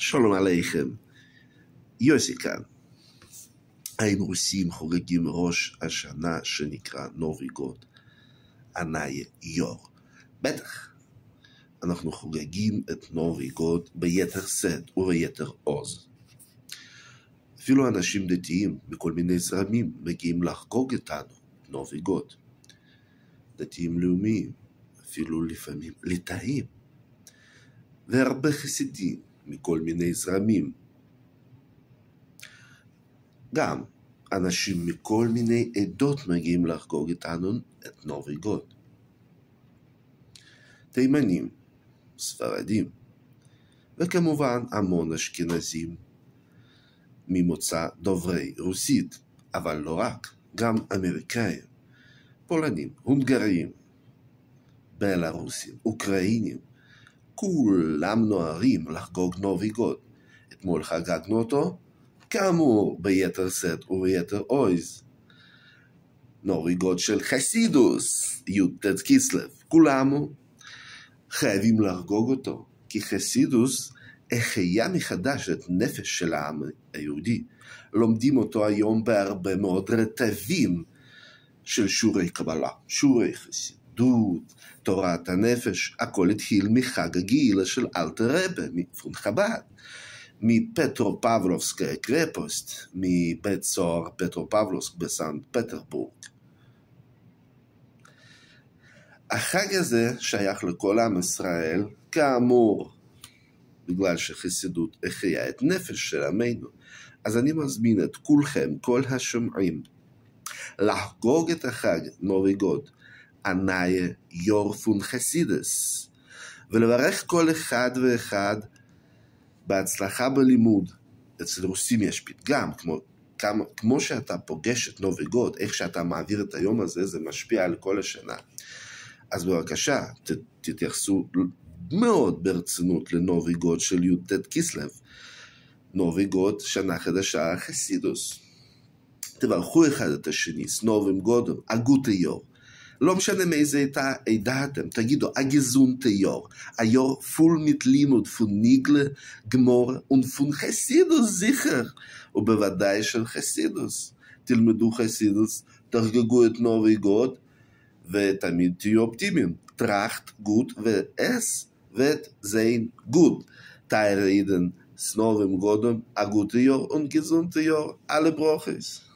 שלום עליכם, יוסי כאן. היינו רוסים חוגגים ראש השנה שנקרא נובי גוד, ענאי יור. בטח, אנחנו חוגגים את נובי גוד ביתר שאת וביתר עוז. אפילו אנשים דתיים מכל מיני זרמים מגיעים לחגוג איתנו נובי גוד. דתיים לאומיים, אפילו לפעמים ליטאים, והרבה חסידים מכל מיני זרמים. גם אנשים מכל מיני עדות מגיעים לחגוג איתנו את נובי גוד. תימנים, ספרדים, וכמובן המון אשכנזים ממוצא דוברי רוסית, אבל לא רק, גם אמריקאים, פולנים, הונגרים, בלרוסים, אוקראינים, כולם נוהרים לחגוג נובי גוד. אתמול חגגנו אותו, כאמור ביתר שאת וביתר עוז. נובי גוד של חסידוס, י"ט כסלו. כולנו חייבים לחגוג אותו, כי חסידוס החיה מחדש את נפש של העם היהודי. לומדים אותו היום בהרבה מאוד רטבים של שיעורי קבלה, שיעורי חסידות, תורת הנפש. הכל התחיל מחג הגילה של אלתר רבה, מפון חב"ד, מפטרופבלובסקיה קרפוסט, מבית סוהר פטרופבלובסק בסנט פטרבורג. החג הזה שייך לכל עם ישראל, כאמור, בגלל שחסידות החיה את נפש של עמנו. אז אני מזמין את כולכם, כל השומעים, לחגוג את החג נובי גוד, ענאי יור פון חסידס, ולברך כל אחד ואחד בהצלחה בלימוד. אצל רוסים יש פתגם, כמו שאתה פוגש את נובי גוד, איך שאתה מעביר את היום הזה, זה משפיע על כל השנה. אז בבקשה, תתייחסו מאוד ברצינות לנובי גוד של י"ט כסלו, נובי גוד שנה חדשה חסידוס. תברכו אחד את השני, סנובים גודום, אגות היור. לא משנה מאיזה עדה אתם, תגידו, הגזונט היור. היור פול mit לימוד פון ניגלה, גמור, ופון חסידוס זיכר. ובוודאי של חסידוס. תלמדו חסידוס, תחגגו את נובי גוד, ותמיד תהיו אופטימיים. טראכט גוד ואס ואת זיין גוד. תאיר אידן, סנובים גודום, אגות היור וגזונט היור. alle Broches.